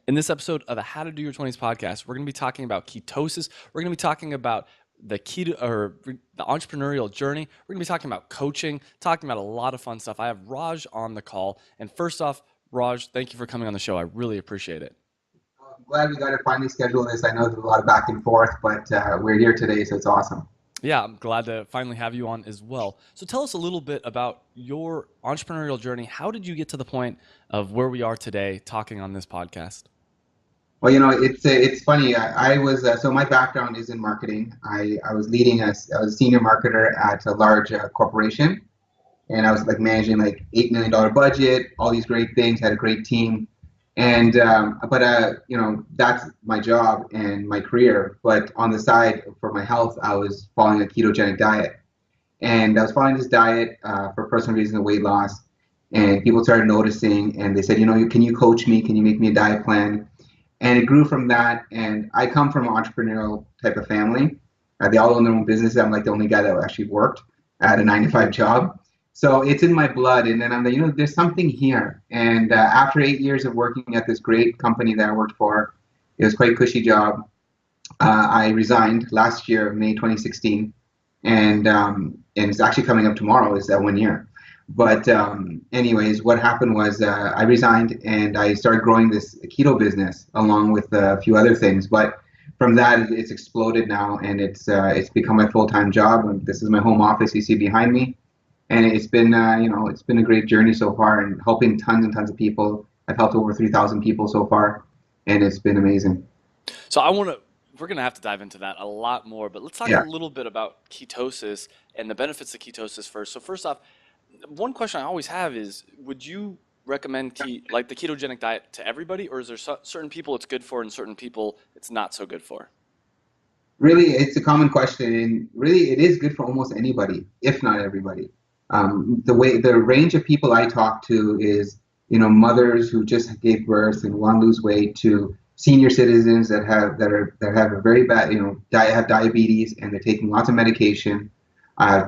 In this episode of the How to Do Your 20s podcast, we're going to be talking about ketosis. We're going to be talking about the keto or the entrepreneurial journey. We're going to be talking about coaching, talking about a lot of fun stuff. I have Raj on the call. And first off, Raj, thank you for coming on the show. I really appreciate it. I'm glad we got to finally schedule this. I know there's a lot of back and forth, but we're here today, so it's awesome. Yeah, I'm glad to finally have you on as well. So tell us a little bit about your entrepreneurial journey. How did you get to the point of where we are today talking on this podcast? Well, it's funny. I was so my background is in marketing. I was I was a senior marketer at a large corporation, and I was like managing like $8 million budget, all these great things, had a great team, and that's my job and my career. But on the side for my health, I was following a ketogenic diet. And I was following this diet for personal reasons of weight loss. And people started noticing, and they said, can you coach me? Can you make me a diet plan? And it grew from that. And I come from an entrepreneurial type of family. They all own their own businesses. I'm like the only guy that actually worked at a 9 to 5 job. So it's in my blood. And then I'm like, there's something here. And after 8 years of working at this great company that I worked for, it was quite a cushy job. I resigned last year, May 2016, and it's actually coming up tomorrow. Is that 1 year? But anyways, what happened was I resigned and I started growing this keto business along with a few other things. But from that, it's exploded now, and it's become my full-time job. And this is my home office you see behind me, and it's been it's been a great journey so far, and helping tons and tons of people. I've helped over 3,000 people so far, and it's been amazing. So we're going to have to dive into that a lot more, but let's talk a Yeah. little bit about ketosis and the benefits of ketosis first. So first off, one question I always have is, would you recommend like the ketogenic diet to everybody, or is there certain people it's good for and certain people it's not so good for? Really, it's a common question, and really, it is good for almost anybody, if not everybody. The range of people I talk to is, mothers who just gave birth and want to lose weight, to senior citizens that have a very bad, have diabetes and they're taking lots of medication.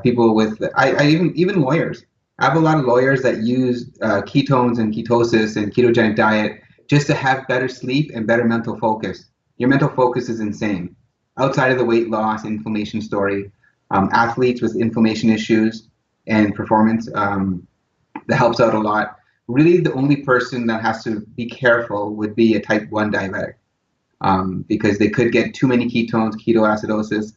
People with, I even lawyers. I have a lot of lawyers that use ketones and ketosis and ketogenic diet just to have better sleep and better mental focus. Your mental focus is insane outside of the weight loss inflammation story. Athletes with inflammation issues and performance, that helps out a lot. Really, the only person that has to be careful would be a type 1 diabetic, because they could get too many ketones, ketoacidosis,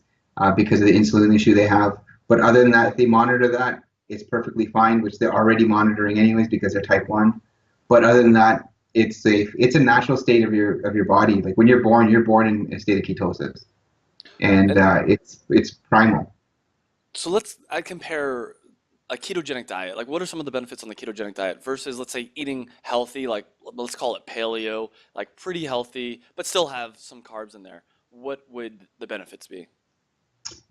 because of the insulin issue they have. But other than that, if they monitor that, it's perfectly fine, which they're already monitoring anyways because they're type 1. But other than that, it's safe. It's a natural state of your body. Like when you're born in a state of ketosis, and And it's primal. so I compare a ketogenic diet. Like, what are some of the benefits on the ketogenic diet versus, let's say, eating healthy, like let's call it paleo, like pretty healthy, but still have some carbs in there? What would the benefits be?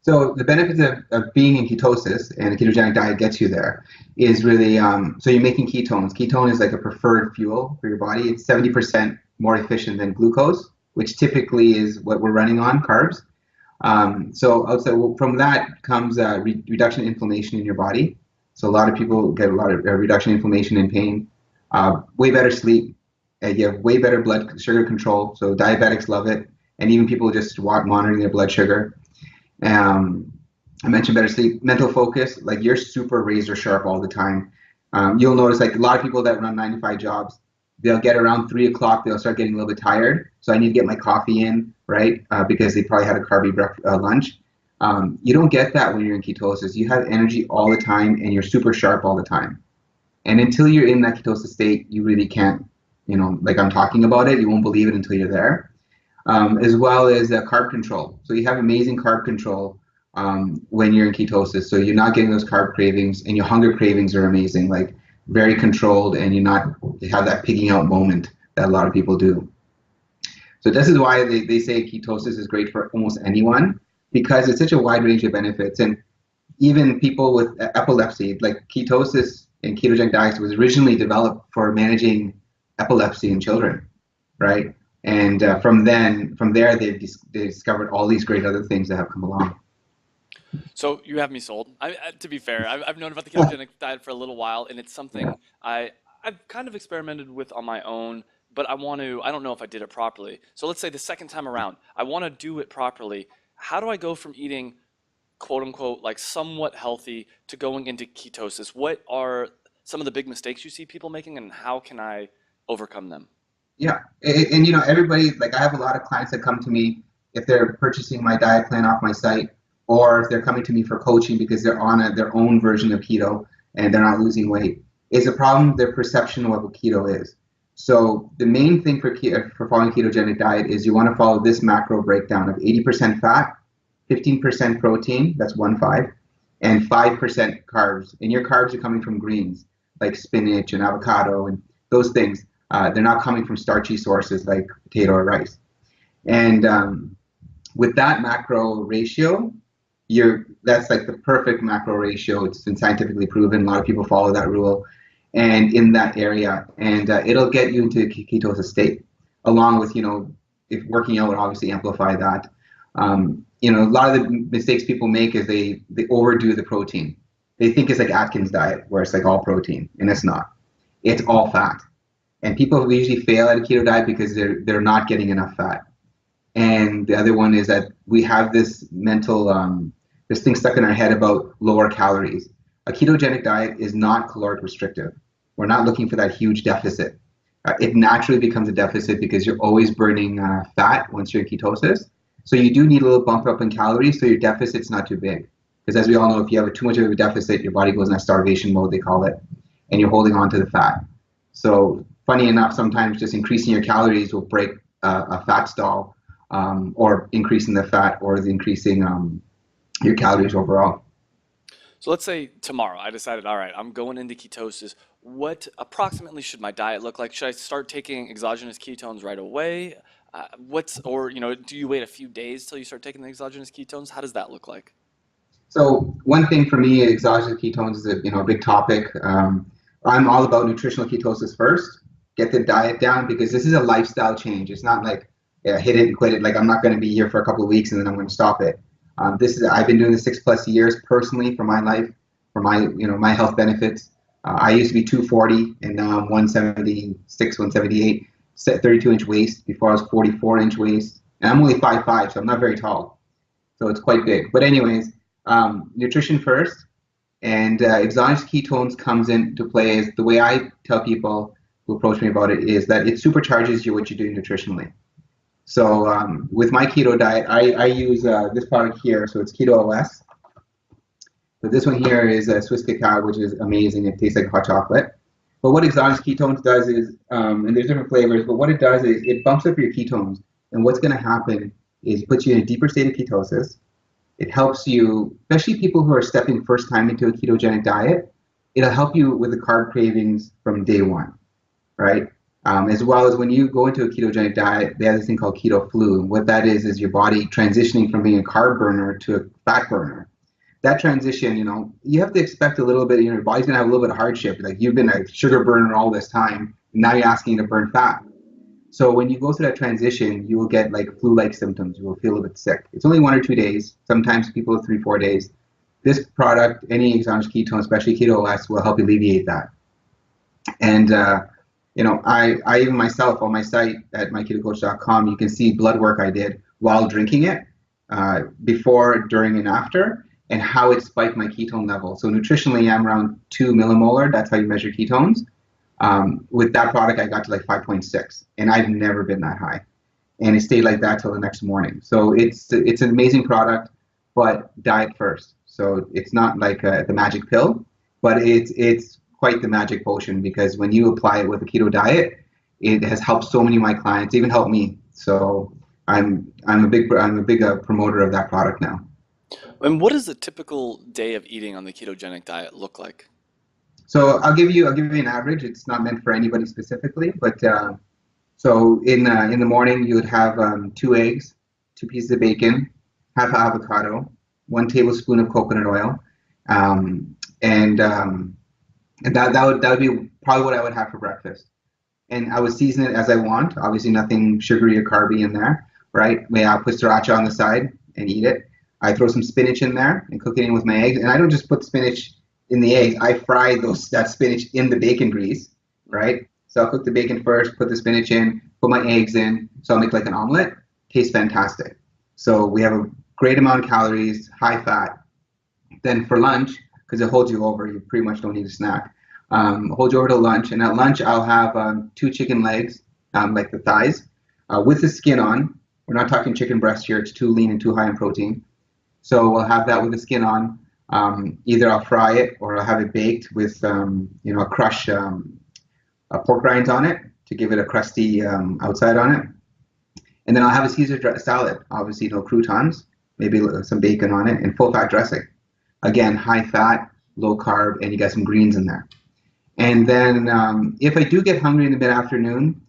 So the benefits of being in ketosis, and a ketogenic diet gets you there, is really, so you're making ketones. Ketone is like a preferred fuel for your body. It's 70% more efficient than glucose, which typically is what we're running on, carbs. So outside from that comes reduction in inflammation in your body. So a lot of people get a lot of reduction in inflammation and pain. Way better sleep. You have way better blood sugar control. So diabetics love it, and even people just monitoring their blood sugar. Um, I mentioned better sleep, mental focus. Like you're super razor sharp all the time. You'll notice like a lot of people that run 9 to 5 jobs, they'll get around 3 o'clock, they'll start getting a little bit tired. So I need to get my coffee in, right? Because they probably had a carby lunch. You don't get that when you're in ketosis. You have energy all the time and you're super sharp all the time. And until you're in that ketosis state, you really can't, like I'm talking about it, you won't believe it until you're there. As well as carb control. So you have amazing carb control when you're in ketosis. So you're not getting those carb cravings, and your hunger cravings are amazing, like very controlled, and you have that pigging out moment that a lot of people do. So this is why they say ketosis is great for almost anyone, because it's such a wide range of benefits. And even people with epilepsy, like ketosis and ketogenic diets was originally developed for managing epilepsy in children, right? And from there, they discovered all these great other things that have come along. So you have me sold. To be fair, I've known about the ketogenic diet for a little while, and it's something I've kind of experimented with on my own. but I don't know if I did it properly. So let's say the second time around, I want to do it properly. How do I go from eating quote unquote like somewhat healthy to going into ketosis? What are some of the big mistakes you see people making, and how can I overcome them? Yeah, and you know, everybody, like I have a lot of clients that come to me if they're purchasing my diet plan off my site, or if they're coming to me for coaching because they're on their own version of keto and they're not losing weight. Is the problem their perception of what keto is? So the main thing for following a ketogenic diet is you want to follow this macro breakdown of 80% fat, 15% protein, that's 1/5, and 5% carbs. And your carbs are coming from greens like spinach and avocado and those things. They're not coming from starchy sources like potato or rice. And with that macro ratio, that's like the perfect macro ratio. It's been scientifically proven. A lot of people follow that rule, and in that area, and it'll get you into ketosis state, along with if working out would obviously amplify that. A lot of the mistakes people make is they overdo the protein. They think it's like Atkins diet, where it's like all protein, and it's not. It's all fat. And people usually fail at a keto diet because they're not getting enough fat. And the other one is that we have this mental this thing stuck in our head about lower calories. A ketogenic diet is not caloric restrictive. We're not looking for that huge deficit. It naturally becomes a deficit because you're always burning fat once you're in ketosis. So you do need a little bump up in calories so your deficit's not too big. Because as we all know, if you have too much of a deficit, your body goes in a starvation mode, they call it, and you're holding on to the fat. So funny enough, sometimes just increasing your calories will break a fat stall, or increasing the fat, or increasing your calories overall. So let's say tomorrow I decided, all right, I'm going into ketosis. What approximately should my diet look like? Should I start taking exogenous ketones right away? Or do you wait a few days till you start taking the exogenous ketones? How does that look like? So one thing for me, exogenous ketones is a big topic. I'm all about nutritional ketosis first. Get the diet down because this is a lifestyle change. It's not like hit it and quit it. Like I'm not going to be here for a couple of weeks and then I'm going to stop it. I've been doing this 6+ years personally for my life, for my health benefits. I used to be 240 and now I'm 176, 178, 32-inch waist. Before I was 44-inch waist, and I'm only 5'5", so I'm not very tall. So it's quite big. But anyways, nutrition first, and exogenous ketones comes into play. Is the way I tell people who approach me about it is that it supercharges you what you're doing nutritionally. So with my keto diet, I use this product here. So it's Keto OS. So this one here is Swiss cacao, which is amazing. It tastes like hot chocolate. But what exogenous ketones does is, and there's different flavors, but what it does is it bumps up your ketones. And what's going to happen is it puts you in a deeper state of ketosis. It helps you, especially people who are stepping first time into a ketogenic diet, it'll help you with the carb cravings from day one, right? As well as when you go into a ketogenic diet, they have this thing called keto flu. And what that is your body transitioning from being a carb burner to a fat burner. That transition, you have to expect a little bit, your body's going to have a little bit of hardship. Like you've been a sugar burner all this time, and now you're asking to burn fat. So when you go through that transition, you will get like flu-like symptoms. You will feel a bit sick. It's only 1 or 2 days. Sometimes people 3-4 days. This product, any exogenous ketone, especially Keto OS, will help alleviate that. And I even myself on my site at myketocoach.com, you can see blood work I did while drinking it, before, during, and after, and how it spiked my ketone level. So nutritionally, I'm around 2 millimolar. That's how you measure ketones. With that product, I got to like 5.6, and I've never been that high. And it stayed like that till the next morning. So it's an amazing product, but diet first. So it's not like the magic pill, but it's quite the magic potion, because when you apply it with a keto diet, it has helped so many of my clients, even helped me. So I'm a big promoter of that product now. And what does a typical day of eating on the ketogenic diet look like? So I'll give you an average. It's not meant for anybody specifically, but so in the morning you would have 2 eggs, 2 pieces of bacon, half avocado, 1 tablespoon of coconut oil, and that would be probably what I would have for breakfast. And I would season it as I want. Obviously, nothing sugary or carby in there, right? I'll put sriracha on the side and eat it. I throw some spinach in there and cook it in with my eggs. And I don't just put spinach in the eggs. I fry that spinach in the bacon grease, right? So I'll cook the bacon first, put the spinach in, put my eggs in. So I'll make like an omelet. Tastes fantastic. So we have a great amount of calories, high fat. Then for lunch, because it holds you over, you pretty much don't need a snack. Hold you over to lunch, and at lunch I'll have two chicken legs, like the thighs, with the skin on. We're not talking chicken breast here; it's too lean and too high in protein. So we'll have that with the skin on. Either I'll fry it or I'll have it baked with a crushed pork rinds on it to give it a crusty outside on it. And then I'll have a Caesar salad, obviously no croutons, maybe some bacon on it, and full fat dressing. Again, high fat, low carb, and you got some greens in there. And then if I do get hungry in the mid afternoon,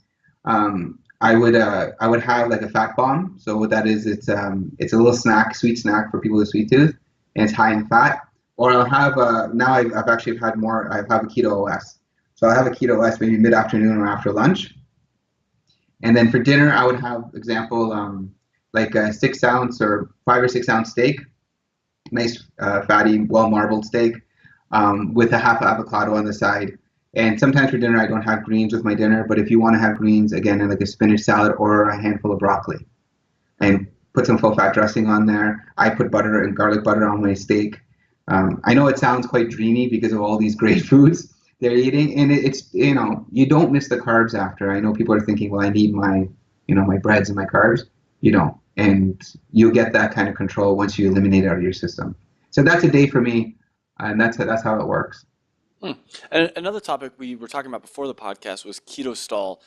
I would have like a fat bomb. So what that is, it's a little snack, sweet snack for people with sweet tooth, and it's high in fat. Or I'll have now I've actually had more. I have a keto OS, so I'll have a keto OS maybe mid afternoon or after lunch. And then for dinner, I would have example like a 6 ounce or 5 or 6 ounce steak, nice fatty, well marbled steak, with a half avocado on the side. And sometimes for dinner, I don't have greens with my dinner, but if you want to have greens, again, like a spinach salad or a handful of broccoli, and put some full fat dressing on there. I put butter and garlic butter on my steak. I know it sounds quite dreamy because of all these great foods they're eating, and it's you don't miss the carbs after. I know people are thinking, well, I need my my breads and my carbs. You don't, and you'll get that kind of control once you eliminate it out of your system. So that's a day for me, and that's how it works. Hmm. And another topic we were talking about before the podcast was keto stall.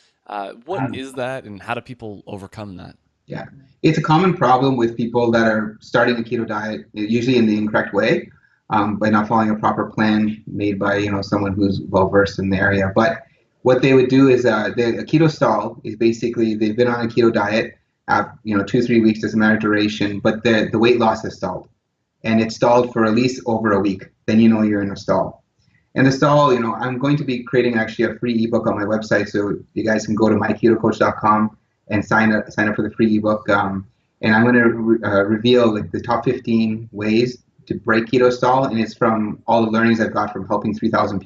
What is that, and how do people overcome that? Yeah, it's a common problem with people that are starting a keto diet, usually in the incorrect way, by not following a proper plan made by someone who's well versed in the area. But what they would do is a keto stall is basically they've been on a keto diet, 2 3 weeks, doesn't matter duration, but the weight loss has stalled, and it's stalled for at least over a week. Then you're in a stall. And the stall, I'm going to be creating actually a free ebook on my website, so you guys can go to myketocoach.com and sign up for the free ebook. And I'm going to reveal like the top 15 ways to break keto stall, and it's from all the learnings I've got from helping over 3,000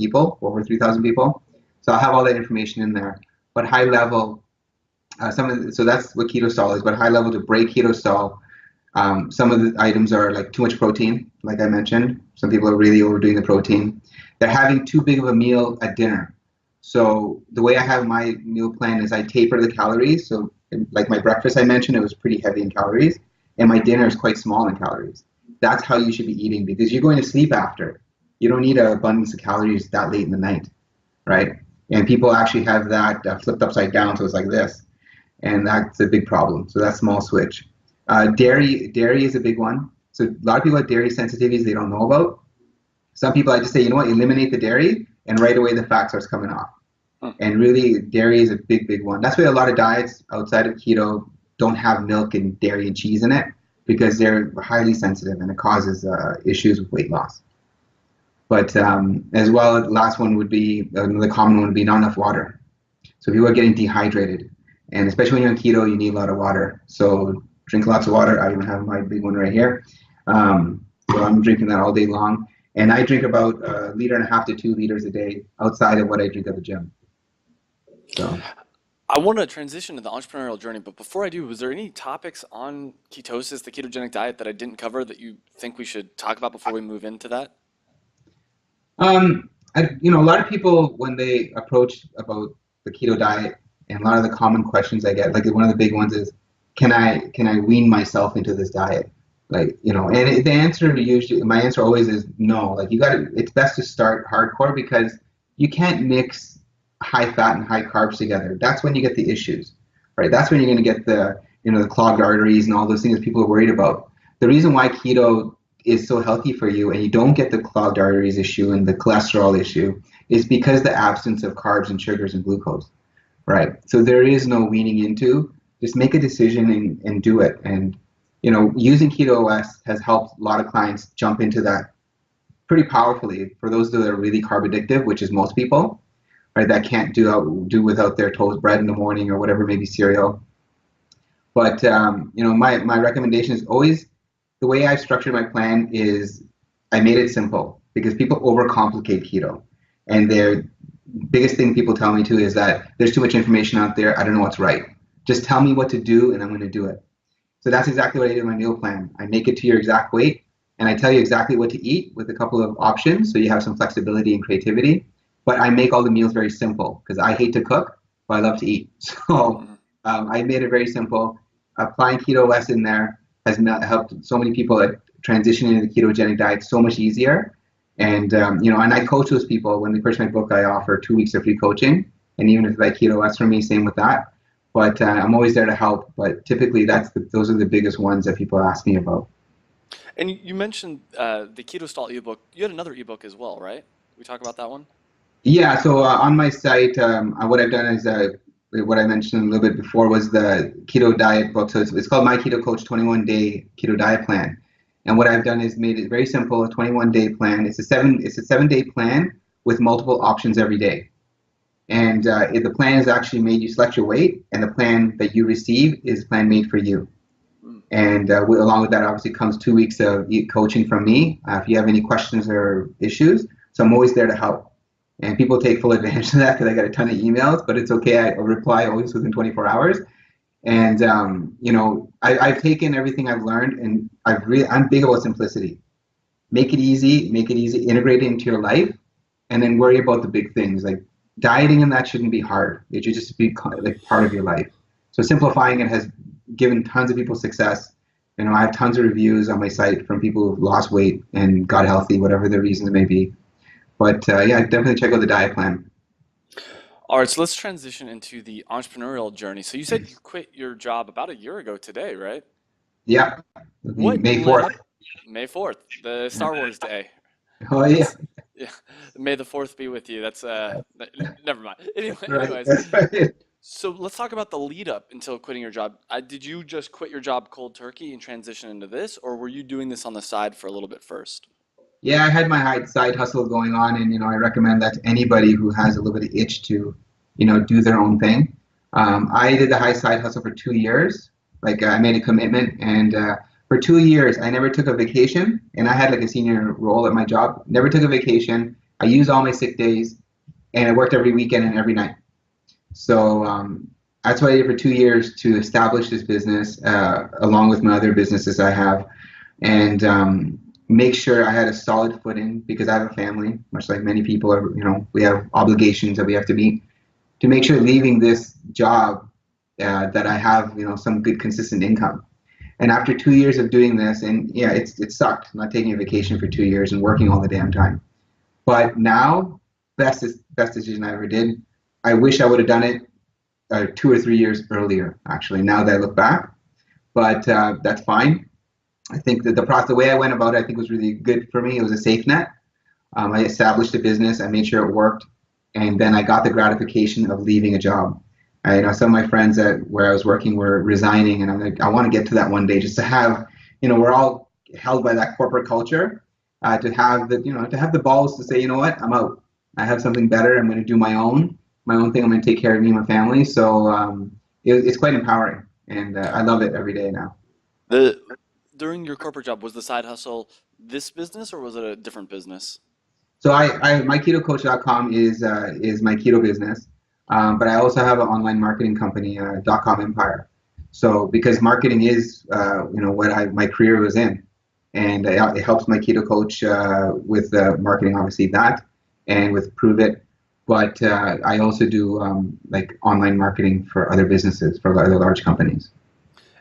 people. So I'll have all that information in there. But high level, so that's what keto stall is. But high level to break keto stall, some of the items are like too much protein, like I mentioned. Some people are really overdoing the protein. They're having too big of a meal at dinner. So the way I have my meal plan is I taper the calories. So like my breakfast I mentioned, it was pretty heavy in calories, and my dinner is quite small in calories. That's how you should be eating, because you're going to sleep after. You don't need an abundance of calories that late in the night, right? And people actually have that flipped upside down, so it's like this, and that's a big problem. So that's small switch. Dairy is a big one. So a lot of people have dairy sensitivities they don't know about. Some people, I just say, eliminate the dairy, and right away the fat starts coming off. And really, dairy is a big, big one. That's why a lot of diets outside of keto don't have milk and dairy and cheese in it, because they're highly sensitive and it causes issues with weight loss. But as well, the last one would be, another common one would be not enough water. So people are getting dehydrated, and especially when you're on keto, you need a lot of water. So drink lots of water. I even have my big one right here. So I'm drinking that all day long. And I drink about 1.5 liters to 2 liters a day outside of what I drink at the gym. So I want to transition to the entrepreneurial journey, but before I do, was there any topics on ketosis, the ketogenic diet, that I didn't cover that you think we should talk about before we move into that? a lot of people, when they approach about the keto diet, and a lot of the common questions I get, like one of the big ones is, can I wean myself into this diet? And the answer usually, my answer always is no. Like it's best to start hardcore, because you can't mix high fat and high carbs together. That's when you get the issues, right? That's when you're going to get the clogged arteries and all those things that people are worried about. The reason why keto is so healthy for you and you don't get the clogged arteries issue and the cholesterol issue is because the absence of carbs and sugars and glucose, right? So there is no weaning into. Just make a decision and do it. And using Keto OS has helped a lot of clients jump into that pretty powerfully. For those that are really carb addictive, which is most people, right, that can't do without their toast bread in the morning or whatever, maybe cereal. But my recommendation is always, the way I've structured my plan is I made it simple, because people overcomplicate keto, and biggest thing people tell me too is that there's too much information out there. I don't know what's right. Just tell me what to do and I'm going to do it. So that's exactly what I do in my meal plan. I make it to your exact weight and I tell you exactly what to eat with a couple of options so you have some flexibility and creativity. But I make all the meals very simple because I hate to cook, but I love to eat. So Mhm. I made it very simple. Applying keto less in there has helped so many people that transition into the ketogenic diet so much easier. And and I coach those people. When they purchase my book, I offer 2 weeks of free coaching. And even if they keto less for me, same with that. But I'm always there to help. But typically, those are the biggest ones that people ask me about. And you mentioned the Keto Stall ebook. You had another ebook as well, right? We talk about that one? Yeah, so on my site, what I've done is what I mentioned a little bit before was the keto diet book. So it's called My Keto Coach 21 Day Keto Diet Plan. And what I've done is made it very simple, a 21-day plan. It's a 7-day plan with multiple options every day. And the plan is actually made, you select your weight, and the plan that you receive is plan made for you. Mm. And along with that, obviously, comes 2 weeks of coaching from me. If you have any questions or issues, so I'm always there to help. And people take full advantage of that because I get a ton of emails, but it's okay. I reply always within 24 hours. And I've taken everything I've learned, and I'm big about simplicity. Make it easy, integrate it into your life, and then worry about the big things like dieting, and that shouldn't be hard. It should just be like part of your life. So simplifying it has given tons of people success. I have tons of reviews on my site from people who've lost weight and got healthy, whatever the reasons may be. But yeah, definitely check out the diet plan. All right, so let's transition into the entrepreneurial journey. So you said you quit your job about a year ago today, right? Yeah, What May led 4th. up May 4th, the Star Wars Day? Oh yeah, That's yeah. May the 4th be with you. That's never mind. right. Anyways, That's right. so let's talk about the lead up until quitting your job. Did you just quit your job cold turkey and transition into this, or were you doing this on the side for a little bit first? Yeah, I had my side hustle going on, and I recommend that to anybody who has a little bit of itch to, do their own thing. I did the high side hustle for 2 years. Like I made a commitment, and for 2 years I never took a vacation, and I had like a senior role at my job. Never took a vacation. I used all my sick days, and I worked every weekend and every night. So that's what I did for 2 years to establish this business, along with my other businesses I have, and make sure I had a solid footing because I have a family, much like many people are. We have obligations that we have to meet to make sure leaving this job that I have, some good consistent income. And after 2 years of doing this, and yeah, it sucked not taking a vacation for 2 years and working all the damn time. But now, best decision I ever did. I wish I would have done it 2 or 3 years earlier. Actually, now that I look back, but that's fine. I think that the way I went about it, I think was really good for me. It was a safe net. I established a business. I made sure it worked, and then I got the gratification of leaving a job. Some of my friends at where I was working were resigning, and I'm like, I want to get to that one day, just to have, we're all held by that corporate culture, to have the balls to say, you know what, I'm out. I have something better. I'm going to do my own thing. I'm going to take care of me and my family. So it's quite empowering, and I love it every day now. The During your corporate job, was the side hustle this business or was it a different business? So myketocoach.com is my keto business, but I also have an online marketing company, .com Empire. So because marketing is what my career was in, and it helps my keto coach with marketing, obviously that, and with Prove It. But I also do like online marketing for other businesses, for other large companies.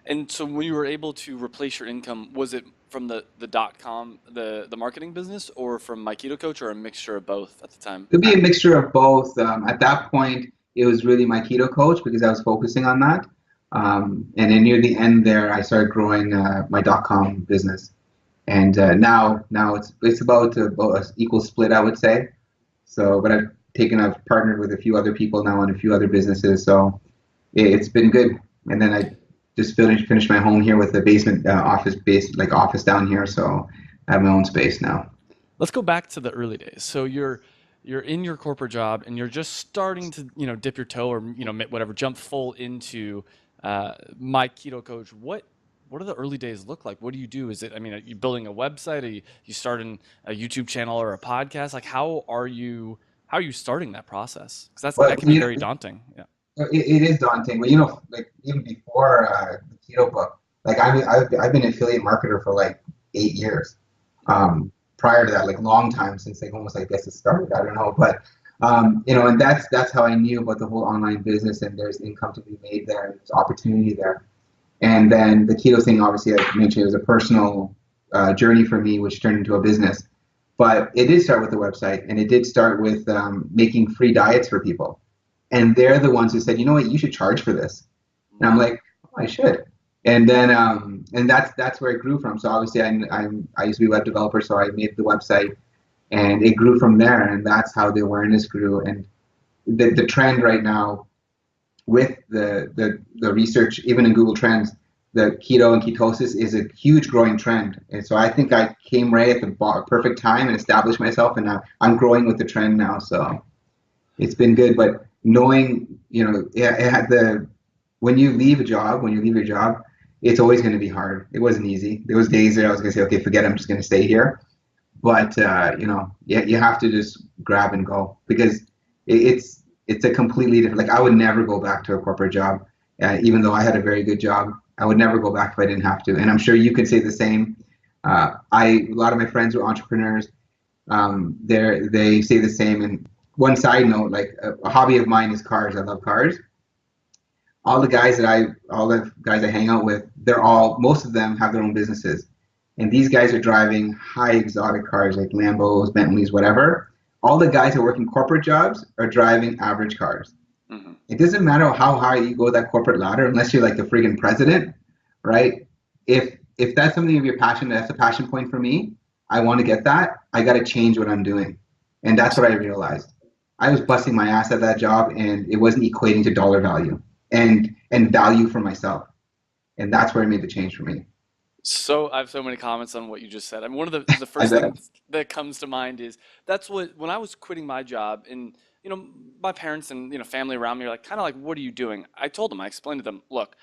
And so when you were able to replace your income, was it from the dot com, the marketing business, or from My Keto Coach, or a mixture of both at the time? It'd be a mixture of both. At that point, it was really my keto coach because I was focusing on that. And then near the end there, I started growing my .com business. And now it's about a equal split, I would say. So, but I've partnered with a few other people now on a few other businesses. So it's been good. And then I just finished my home here with a basement office down here. So I have my own space now. Let's go back to the early days. So you're in your corporate job and you're just starting to dip your toe or whatever jump full into My Keto Coach. What do the early days look like? What do you do? Is it, I mean, are you building a website? Are you starting a YouTube channel or a podcast? Like, how are you How are you starting that process? Because Well, that can be very daunting. Yeah. it is daunting, but like even before the keto book, like I've been an affiliate marketer for like 8 years. Prior to that, like long time since like almost I guess it started. I don't know, but and that's how I knew about the whole online business, and there's income to be made there, and there's opportunity there. And then the keto thing, obviously, I mentioned, it was a personal journey for me, which turned into a business. But it did start with the website, and it did start with making free diets for people. And they're the ones who said, you know what, you should charge for this. And I'm like, oh, I should. And then, and that's where it grew from. So obviously, I used to be a web developer, so I made the website, and it grew from there. And that's how the awareness grew. And the trend right now with the research, even in Google Trends, the keto and ketosis is a huge growing trend. And so I think I came right at the perfect time and established myself, and now I'm growing with the trend now. So it's been good. But knowing, it had when you leave your job, it's always going to be hard. It wasn't easy. There was days that I was going to say, okay, forget it, I'm just going to stay here. But you have to just grab and go, because it's a completely different. Like I would never go back to a corporate job, even though I had a very good job. I would never go back if I didn't have to. And I'm sure you could say the same. A lot of my friends were entrepreneurs. They say the same. And one side note, like a hobby of mine is cars. I love cars. All the guys I hang out with, most of them have their own businesses. And these guys are driving high exotic cars like Lambos, Bentleys, whatever. All the guys who work in corporate jobs are driving average cars. Mm-hmm. It doesn't matter how high you go that corporate ladder, unless you're like the friggin' president, right? If that's something of your passion, that's a passion point for me. I want to get that. I got to change what I'm doing. And that's what I realized. I was busting my ass at that job, and it wasn't equating to dollar value and value for myself. And that's where I made the change for me. So I have so many comments on what you just said. I mean, one of the first things that comes to mind is that's what when I was quitting my job, and my parents and family around me are like kind of like, what are you doing? I told them, I explained to them, look,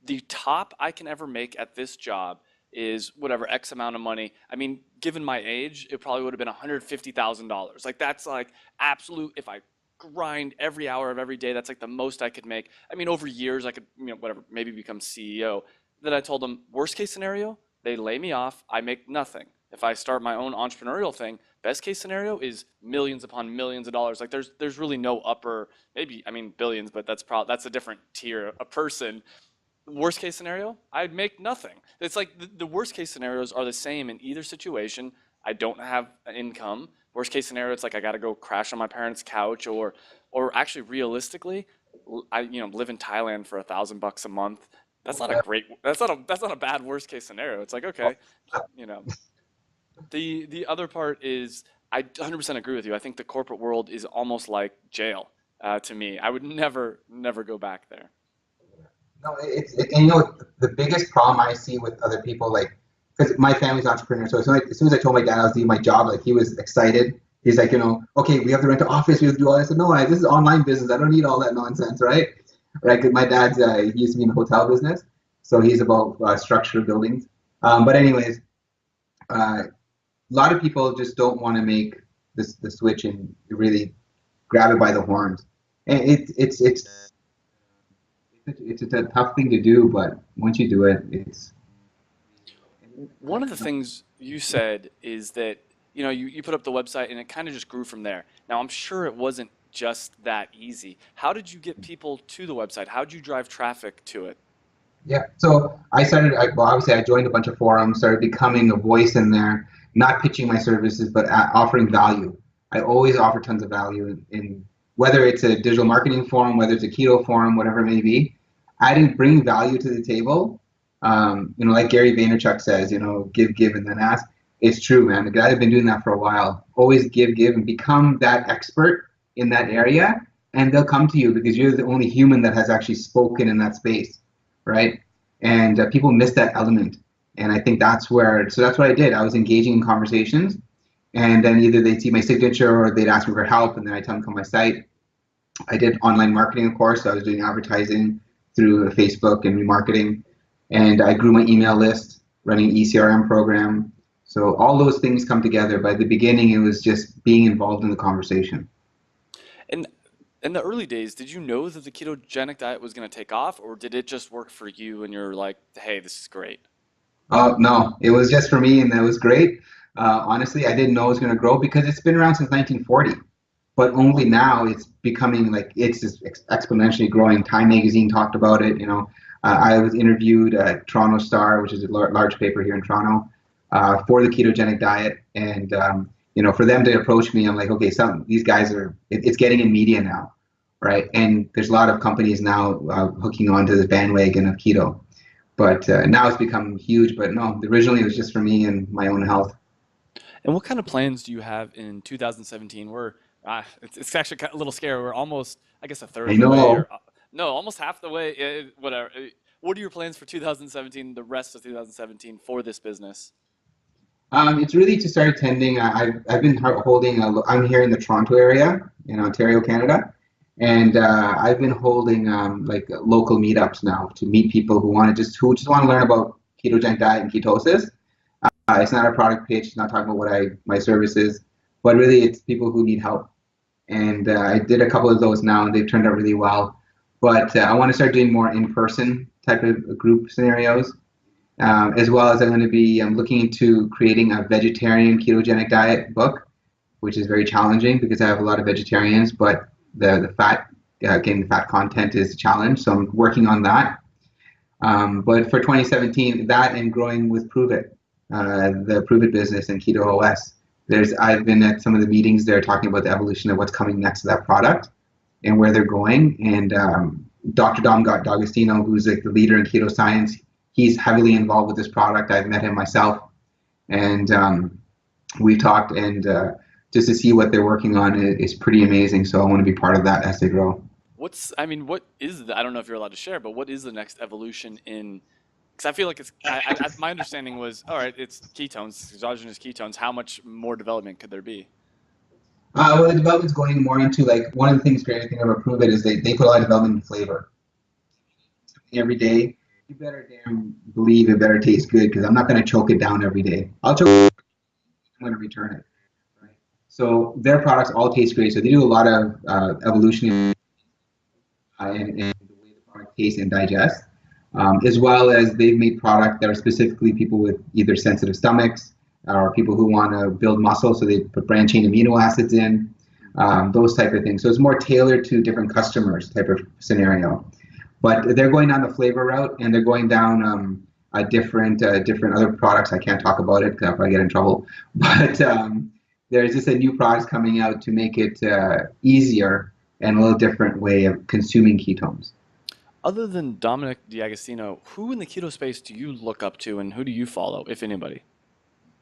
the top I can ever make at this job is whatever X amount of money. I mean, given my age, it probably would have been $150,000. Like that's like absolute. If I grind every hour of every day, that's like the most I could make. I mean, over years I could whatever, maybe become CEO. Then I told them, worst case scenario, they lay me off, I make nothing. If I start my own entrepreneurial thing, best case scenario is millions upon millions of dollars. Like there's really no upper, maybe, I mean billions, but that's a different tier, a person. Worst case scenario, I'd make nothing. It's like the worst case scenarios are the same in either situation. I don't have an income. Worst case scenario, it's like I got to go crash on my parents' couch, or actually realistically, I live in Thailand for $1,000 a month. That's not a bad worst case scenario. It's like, okay, you know. The other part is I 100% agree with you. I think the corporate world is almost like jail to me. I would never go back there. No, and the biggest problem I see with other people, like, because my family's entrepreneur, so as soon as I told my dad I was leaving my job, like he was excited. He's like, okay, we have to rent an office, we have to do all this. I said, no, this is online business. I don't need all that nonsense, right? Right? Because my dad's he used to be in the hotel business, so he's about structured buildings. But anyways, a lot of people just don't want to make the switch and really grab it by the horns. And it's a tough thing to do, but once you do it, it's One of the things you said is that, you put up the website and it kind of just grew from there. Now, I'm sure it wasn't just that easy. How did you get people to the website? How did you drive traffic to it? yeah. So well, obviously I joined a bunch of forums, started becoming a voice in there, not pitching my services, but offering value. I always offer tons of value in whether it's a digital marketing forum, whether it's a keto forum, whatever it may be. I didn't bring value to the table. Like Gary Vaynerchuk says, give, and then ask. It's true, man. The guys have been doing that for a while. Always give, and become that expert in that area, and they'll come to you because you're the only human that has actually spoken in that space, right? And people miss that element. And I think that's what I did. I was engaging in conversations, and then either they'd see my signature or they'd ask me for help, and then I tell them to come to my site. I did online marketing, of course. So I was doing advertising through Facebook and remarketing, and I grew my email list, running an ECRM program. So all those things come together. But at the beginning, it was just being involved in the conversation. And in the early days, did you know that the ketogenic diet was going to take off, or did it just work for you and you're like, hey, this is great? Oh, no, it was just for me, and that was great. Honestly, I didn't know it was going to grow because it's been around since 1940, but only now it's becoming like it's just exponentially growing. Time Magazine talked about it. I was interviewed at Toronto Star, which is a large paper here in Toronto, for the ketogenic diet, and for them to approach me, I'm like, okay, some these guys are. It's getting in media now, right? And there's a lot of companies now hooking onto this bandwagon of keto. But now it's become huge. But no, originally it was just for me and my own health. And what kind of plans do you have in 2017? It's actually a little scary. We're almost, I guess, a third I of the way, know. or no, almost half the way. Whatever. What are your plans for 2017, the rest of 2017 for this business? It's really to start attending. I've been holding. I'm here in the Toronto area in Ontario, Canada, and I've been holding like local meetups now to meet people who just want to learn about ketogenic diet and ketosis. It's not a product pitch. It's not talking about my service is, but really it's people who need help. And I did a couple of those now, and they've turned out really well. But I want to start doing more in-person type of group scenarios, as well as I'm going to be looking into creating a vegetarian ketogenic diet book, which is very challenging because I have a lot of vegetarians, but the fat getting the fat content is a challenge. So I'm working on that. But for 2017, that and growing with Prove It, the Prove It business and Keto OS. I've been at some of the meetings there talking about the evolution of what's coming next to that product and where they're going. And Dr. Dom D'Agostino, who's like the leader in keto science, he's heavily involved with this product. I've met him myself, and we've talked, and just to see what they're working on is pretty amazing. So I want to be part of that as they grow. I don't know if you're allowed to share, but what is the next evolution in? Because I feel like my understanding was, all right, it's ketones, exogenous ketones. How much more development could there be? Well, the development's going more into like one of the things great thing about Prove It is they put a lot of development in flavor. Every day, you better damn believe it better taste good because I'm not going to choke it down every day. I'll choke it, I'm going to return it. Right? So their products all taste great. So they do a lot of evolution and the way the product tastes and digests, as well as they've made product that are specifically people with either sensitive stomachs or people who want to build muscle. So they put branched chain amino acids in, those type of things. So it's more tailored to different customers type of scenario. But they're going down the flavor route, and they're going down a different other products. I can't talk about it because I get in trouble. But there's just a new product coming out to make it easier and a little different way of consuming ketones. Other than Dominic D'Agostino, who in the keto space do you look up to, and who do you follow, if anybody?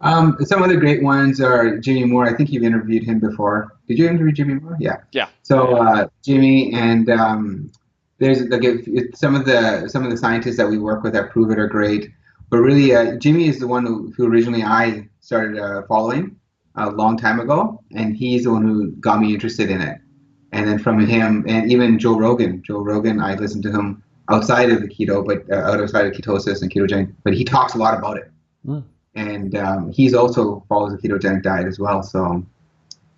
Some of the great ones are Jimmy Moore. I think you've interviewed him before. Did you interview Jimmy Moore? Yeah. Yeah. So Jimmy and there's like some of the scientists that we work with at Prove It are great, but really Jimmy is the one who originally I started following a long time ago, and he's the one who got me interested in it. And then from him, and even Joe Rogan, I listened to him outside of the keto, but outside of ketosis and ketogenic, but he talks a lot about it, Mm. and he's also follows a ketogenic diet as well. So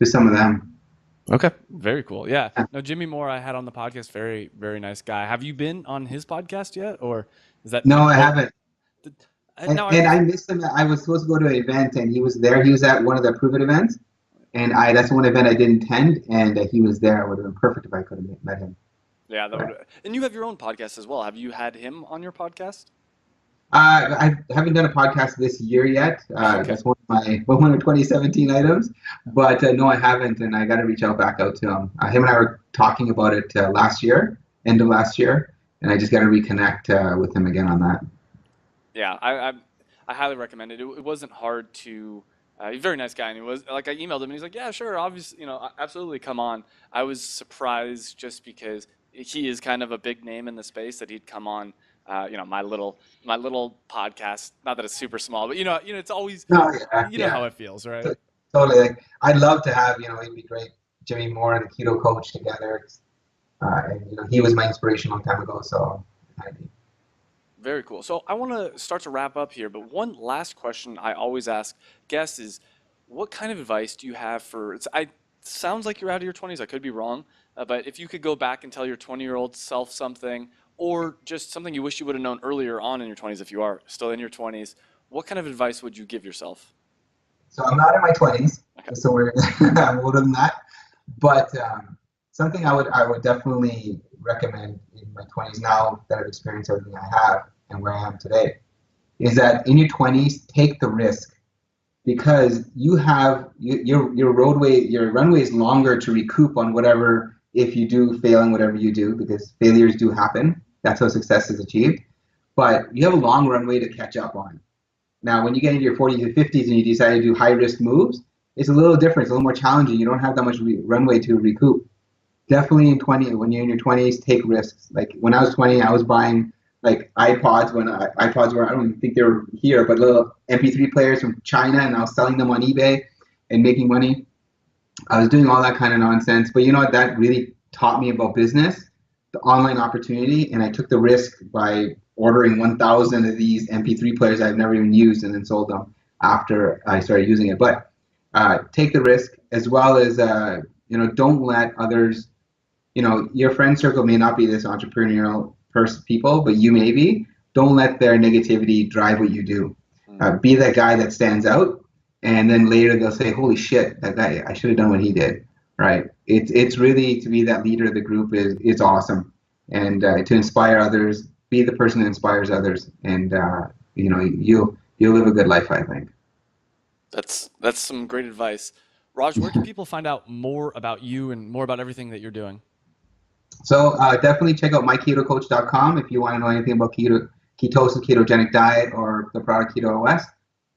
just some of them. Okay. Very cool. Yeah. No, Jimmy Moore, I had on the podcast. Very, very nice guy. Have you been on his podcast yet, or is that No, I oh? haven't. Did, And, now I and was I missed him. I was supposed to go to an event, and he was there. He was at one of the Prove It events, and that's the one event I didn't attend, and he was there. It would have been perfect if I could have met him. Yeah, that But, would. And you have your own podcast as well. Have you had him on your podcast? I haven't done a podcast this year yet. Okay. That's one of 2017 items, but no, I haven't, and I got to reach out back out to him. Him and I were talking about it last year, end of last year, and I just got to reconnect with him again on that. Yeah, I highly recommend it. It wasn't hard to. He's a very nice guy, and he was like I emailed him, and he's like, "Yeah, sure, obviously, absolutely, come on." I was surprised just because he is kind of a big name in the space that he'd come on. My little podcast. Not that it's super small, but it's always No, yeah, you know how yeah, it feels, right? totally. Like, I'd love to have, it'd be great, Jimmy Moore and the keto coach together. And he was my inspiration a long time ago. So, I Very cool. So I want to start to wrap up here, but one last question I always ask guests is, what kind of advice do you have for? sounds like you're out of your 20s. I could be wrong. But if you could go back and tell your 20-year-old self something, or just something you wish you would have known earlier on in your 20s, if you are still in your 20s, what kind of advice would you give yourself? So I'm not in my 20s, Okay. so I'm older than that. But something I would definitely recommend in my 20s now that I've experienced everything I have and where I am today is that in your 20s, take the risk because your runway is longer to recoup on whatever if you do fail in whatever you do because failures do happen. That's how success is achieved. But you have a long runway to catch up on. Now, when you get into your 40s and 50s and you decide to do high risk moves, it's a little different. It's a little more challenging. You don't have that much runway to recoup. Definitely when you're in your 20s, take risks. Like when I was 20, I was buying like iPods when iPods were, I don't even think they were here, but little MP3 players from China, and I was selling them on eBay and making money. I was doing all that kind of nonsense. But you know what? That really taught me about business, the online opportunity, and I took the risk by ordering 1,000 of these MP3 players I've never even used and then sold them after I started using it. But take the risk as well as, don't let others, your friend circle may not be this entrepreneurial people, but you may be. Don't let their negativity drive what you do. Be that guy that stands out, and then later they'll say, "Holy shit, that guy! I should have done what he did." Right? It's really to be that leader of the group is awesome, and to inspire others, be the person that inspires others, and you'll live a good life, I think. That's some great advice. Raj, where can people find out more about you and more about everything that you're doing? So definitely check out myketocoach.com if you want to know anything about ketosis, ketogenic diet, or the product Keto OS.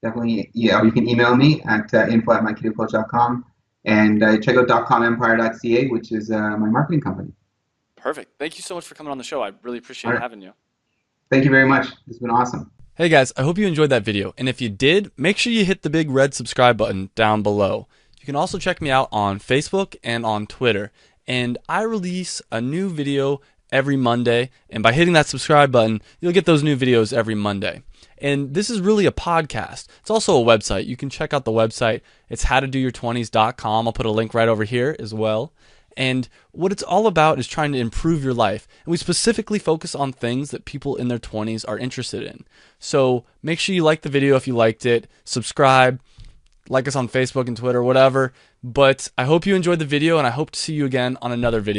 Definitely, yeah, or you can email me at info@myketocoach.com and check out .comempire.ca, which is my marketing company. Perfect. Thank you so much for coming on the show. I really All appreciate right. having you. Thank you very much. It's been awesome. Hey guys, I hope you enjoyed that video. And if you did, make sure you hit the big red subscribe button down below. You can also check me out on Facebook and on Twitter. And I release a new video every Monday. And by hitting that subscribe button, you'll get those new videos every Monday. And this is really a podcast. It's also a website. You can check out the website. It's howtodoyour20s.com. I'll put a link right over here as well. And what it's all about is trying to improve your life. And we specifically focus on things that people in their 20s are interested in. So make sure you like the video if you liked it, subscribe, like us on Facebook and Twitter, whatever. But I hope you enjoyed the video, and I hope to see you again on another video.